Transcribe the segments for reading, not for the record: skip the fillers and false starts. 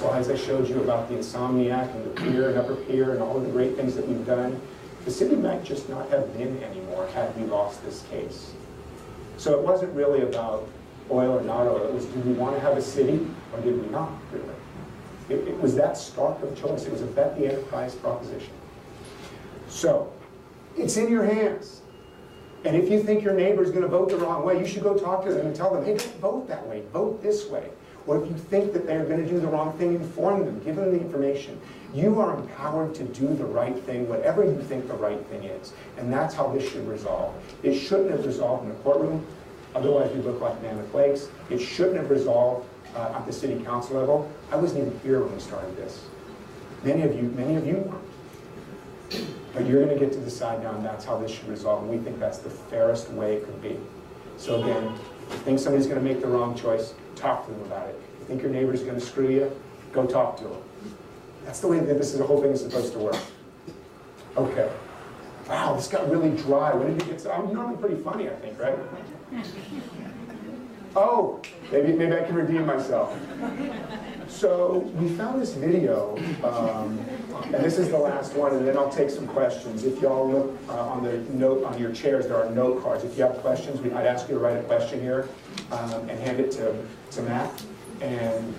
slides I showed you about the insomniac and the pier and upper pier and all of the great things that we've done, the city might just not have been anymore had we lost this case. So it wasn't really about oil or not oil. It was, did we want to have a city or did we not, really? It was that stark of choice. It was a bet the enterprise proposition. So, it's in your hands. And if you think your neighbor's going to vote the wrong way, you should go talk to them and tell them, hey, don't vote that way, vote this way. Or if you think that they're going to do the wrong thing, inform them, give them the information. You are empowered to do the right thing, whatever you think the right thing is. And that's how this should resolve. It shouldn't have resolved in the courtroom, otherwise we look like Mammoth Lakes. It shouldn't have resolved at the city council level. I wasn't even here when we started this. Many of you weren't. But you're going to get to decide now, and that's how this should resolve. And we think that's the fairest way it could be. So again, if you think somebody's going to make the wrong choice, talk to them about it. If you think your neighbor's going to screw you, go talk to them. That's the way that the whole thing is supposed to work. Okay. Wow, this got really dry. When did it get so? I'm normally pretty funny, I think, right? Oh, maybe I can redeem myself. So we found this video, and this is the last one, and then I'll take some questions. If y'all look on the note on your chairs, there are note cards. If you have questions, I'd ask you to write a question here and hand it to Matt, and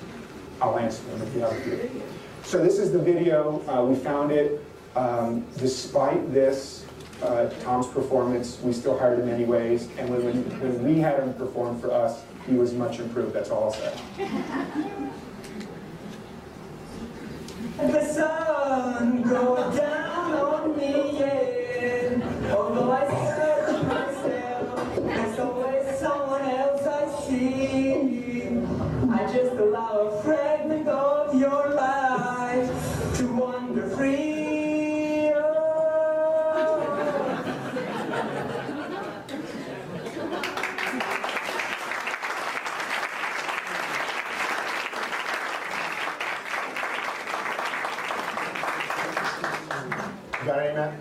I'll answer them if you have a few. So this is the video. We found it. Despite this, Tom's performance, we still hired him anyways, and when we had him perform for us, he was much improved. That's all I'll say. The sun goes down on me, yeah. Although I search myself, there's always someone else I see. I just allow a fragment of your life to wander free. Got any, Matt?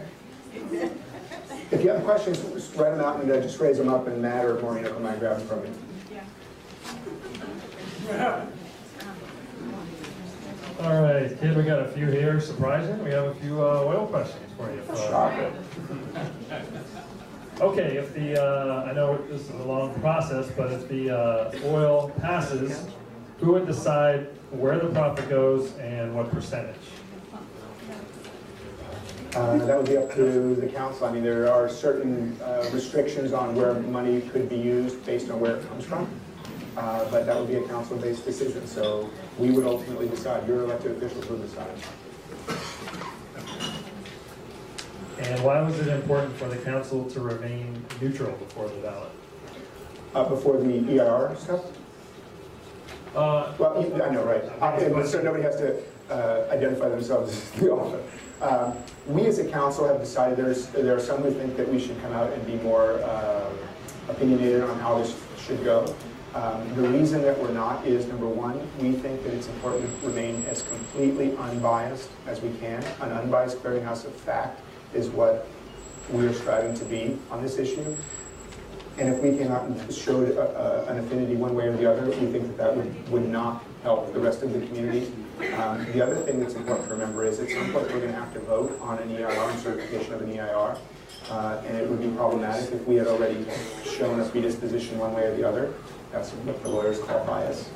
If you have questions, just write them out and just raise them up, and Matt or Maureen will come and grab them from you. Yeah. All right, kid, we got a few here. Surprising, we have a few oil questions for you. Okay, if the, I know this is a long process, but if the oil passes, who would decide where the profit goes and what percentage? That would be up to the council. I mean, there are certain restrictions on where money could be used based on where it comes from, but that would be a council-based decision. So we would ultimately decide. Your elected officials would decide. And why was it important for the council to remain neutral before the ballot? Before the EIR stuff? Well, I know, right? So nobody has to identify themselves as the author. We as a council have decided there are some who think that we should come out and be more opinionated on how this should go. The reason that we're not is, number one, we think that it's important to remain as completely unbiased as we can. An unbiased clearinghouse of fact is what we are striving to be on this issue. And if we came out and showed an affinity one way or the other, we think that that would not help the rest of the community. The other thing that's important to remember is at some point we're going to have to vote on an EIR and certification of an EIR. And it would be problematic if we had already shown a predisposition one way or the other. That's what the lawyers call bias.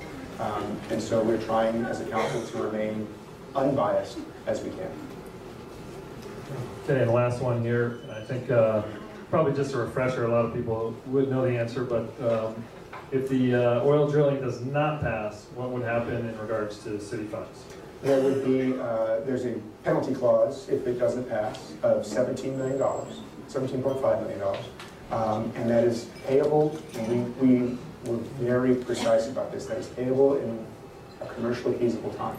And so we're trying as a council to remain unbiased as we can. Okay, and the last one here, I think probably just a refresher, a lot of people would know the answer, but if the oil drilling does not pass, what would happen in regards to city funds? There would be, there's a penalty clause if it doesn't pass of $17 million, $17.5 million, and that is payable, and we were very precise about this, that is payable in a commercially feasible time.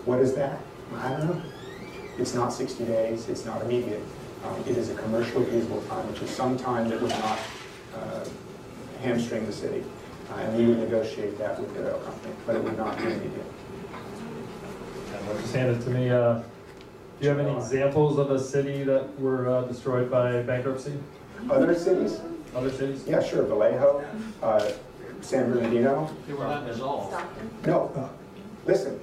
What is that? I don't know. It's not 60 days, it's not immediate. It is a commercially feasible time, which is some time that would not hamstring the city. And we would negotiate that with the oil company, but it would not be immediate. Just hand it to me. Do you have any examples of a city that were destroyed by bankruptcy? Other cities? Other cities? Yeah, sure. Vallejo, San Bernardino. They were not dissolved. No. Listen,